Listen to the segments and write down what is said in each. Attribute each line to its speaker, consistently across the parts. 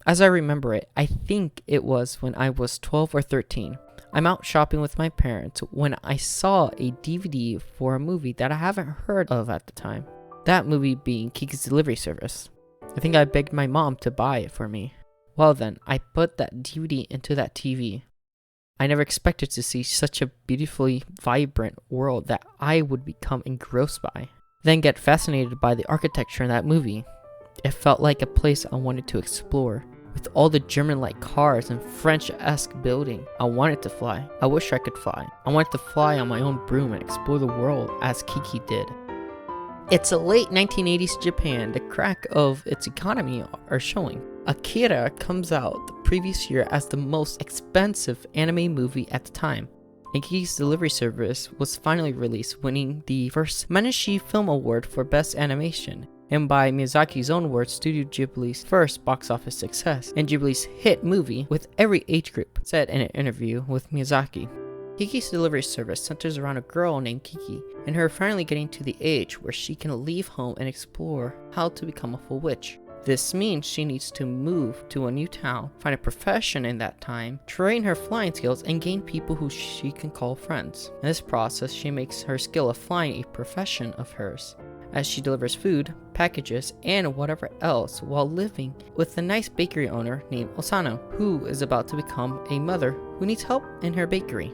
Speaker 1: As I remember it, I think it was when I was 12 or 13. I'm out shopping with my parents when I saw a DVD for a movie that I haven't heard of at the time. That movie being Kiki's Delivery Service. I think I begged my mom to buy it for me. Well then, I put that DVD into that TV. I never expected to see such a beautifully vibrant world that I would become engrossed by. Then get fascinated by the architecture in that movie. It felt like a place I wanted to explore. With all the German-like cars and French-esque building, I wanted to fly. I wish I could fly. I wanted to fly on my own broom and explore the world as Kiki did. It's a late 1980s Japan. The crack of its economy are showing. Akira comes out the previous year as the most expensive anime movie at the time. And Kiki's Delivery Service was finally released, winning the first Mainichi Film Award for Best Animation. And by Miyazaki's own words, Studio Ghibli's first box office success, and Ghibli's hit movie with every age group, said in an interview with Miyazaki. Kiki's Delivery Service centers around a girl named Kiki, and her finally getting to the age where she can leave home and explore how to become a full witch. This means she needs to move to a new town, find a profession in that time, train her flying skills, and gain people who she can call friends. In this process, she makes her skill of flying a profession of hers, as she delivers food, packages, and whatever else while living with a nice bakery owner named Osano, who is about to become a mother who needs help in her bakery.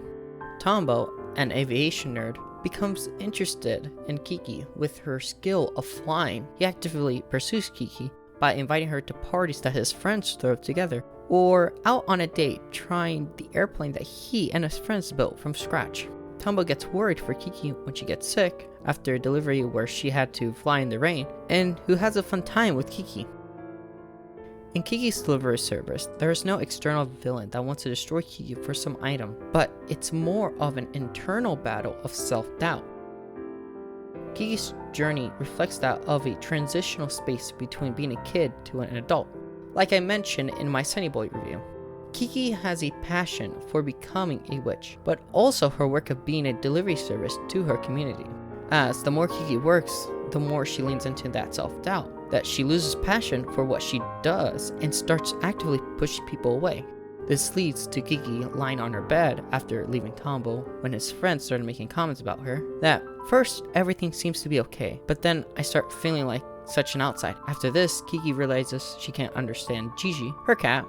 Speaker 1: Tombo, an aviation nerd, becomes interested in Kiki with her skill of flying. He actively pursues Kiki by inviting her to parties that his friends throw together, or out on a date trying the airplane that he and his friends built from scratch. Tombo gets worried for Kiki when she gets sick after a delivery where she had to fly in the rain, and who has a fun time with Kiki. In Kiki's Delivery Service, there is no external villain that wants to destroy Kiki for some item, but it's more of an internal battle of self-doubt. Kiki's journey reflects that of a transitional space between being a kid to an adult. Like I mentioned in my Sunny Boy review, Kiki has a passion for becoming a witch, but also her work of being a delivery service to her community. As the more Kiki works, the more she leans into that self-doubt, that she loses passion for what she does and starts actively pushing people away. This leads to Kiki lying on her bed after leaving Tombo when his friends started making comments about her, that first everything seems to be okay, but then I start feeling like such an outside. After this, Kiki realizes she can't understand Gigi, her cat,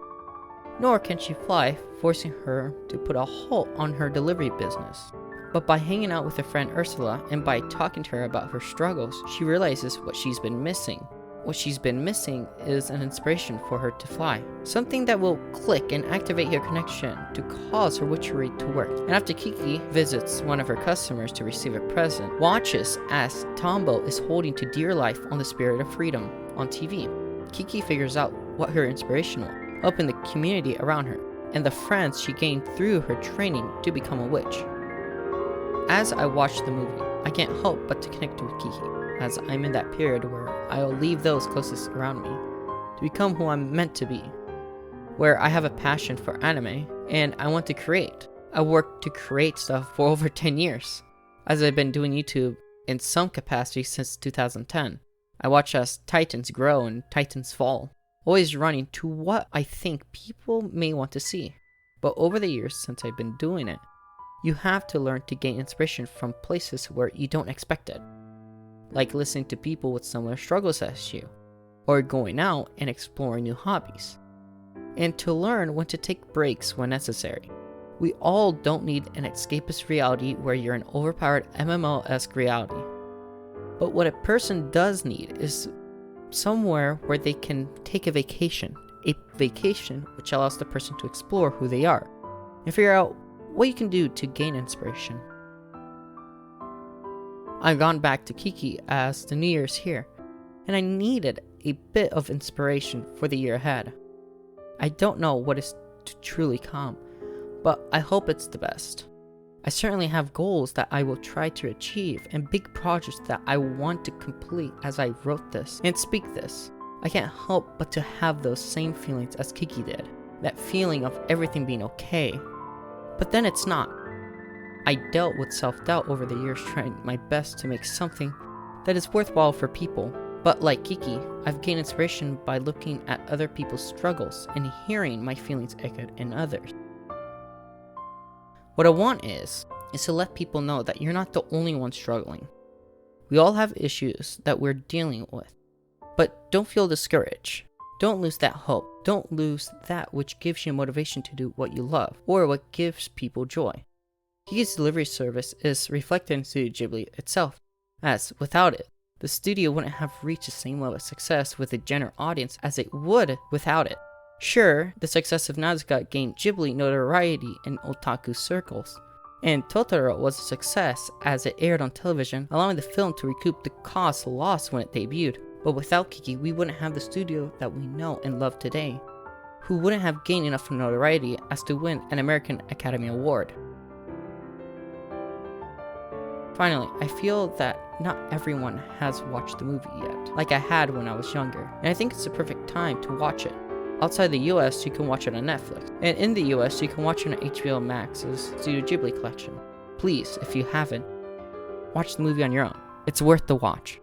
Speaker 1: nor can she fly, forcing her to put a halt on her delivery business. But by hanging out with her friend Ursula and by talking to her about her struggles, she realizes what she's been missing. What she's been missing is an inspiration for her to fly. Something that will click and activate her connection to cause her witchery to work. And after Kiki visits one of her customers to receive a present, watches as Tombo is holding to dear life on the Spirit of Freedom on TV. Kiki figures out what her inspiration was, helping the community around her, and the friends she gained through her training to become a witch. As I watch the movie, I can't help but to connect with Kiki, as I'm in that period where I'll leave those closest around me to become who I'm meant to be, where I have a passion for anime, and I want to create. I worked to create stuff for over 10 years, as I've been doing YouTube in some capacity since 2010. I watch as Titans grow and Titans fall, always running to what I think people may want to see. But over the years since I've been doing it, you have to learn to gain inspiration from places where you don't expect it. Like listening to people with similar struggles as you, or going out and exploring new hobbies, and to learn when to take breaks when necessary. We all don't need an escapist reality where you're an overpowered MMO-esque reality. But what a person does need is somewhere where they can take a vacation which allows the person to explore who they are, and figure out what you can do to gain inspiration. I've gone back to Kiki as the new year's here, and I needed a bit of inspiration for the year ahead. I don't know what is to truly come, but I hope it's the best. I certainly have goals that I will try to achieve and big projects that I want to complete as I wrote this and speak this. I can't help but to have those same feelings as Kiki did, that feeling of everything being okay. But then it's not. I dealt with self-doubt over the years, trying my best to make something that is worthwhile for people, But like Kiki, I've gained inspiration by looking at other people's struggles and hearing my feelings echoed in others. What I want is to let people know that you're not the only one struggling. We all have issues that we're dealing with. But don't feel discouraged. Don't lose that hope. Don't lose that which gives you motivation to do what you love, or what gives people joy. Kiki's delivery service is reflected in Studio Ghibli itself, as without it, the studio wouldn't have reached the same level of success with a general audience as it would without it. Sure, the success of Miyazaki gained Ghibli notoriety in otaku circles, and Totoro was a success as it aired on television, allowing the film to recoup the costs lost when it debuted. But without Kiki, we wouldn't have the studio that we know and love today, who wouldn't have gained enough notoriety as to win an American Academy Award. Finally, I feel that not everyone has watched the movie yet, like I had when I was younger, and I think it's the perfect time to watch it. Outside the US, you can watch it on Netflix, and in the US, you can watch it on HBO Max's Studio Ghibli collection. Please, if you haven't, watch the movie on your own. It's worth the watch.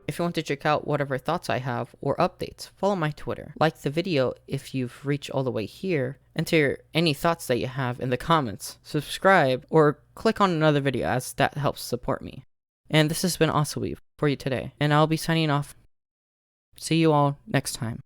Speaker 1: If you want to check out whatever thoughts I have or updates, follow my Twitter. Like the video if you've reached all the way here. Enter any thoughts that you have in the comments. Subscribe or click on another video as that helps support me. And this has been Osoweeb for you today. And I'll be signing off. See you all next time.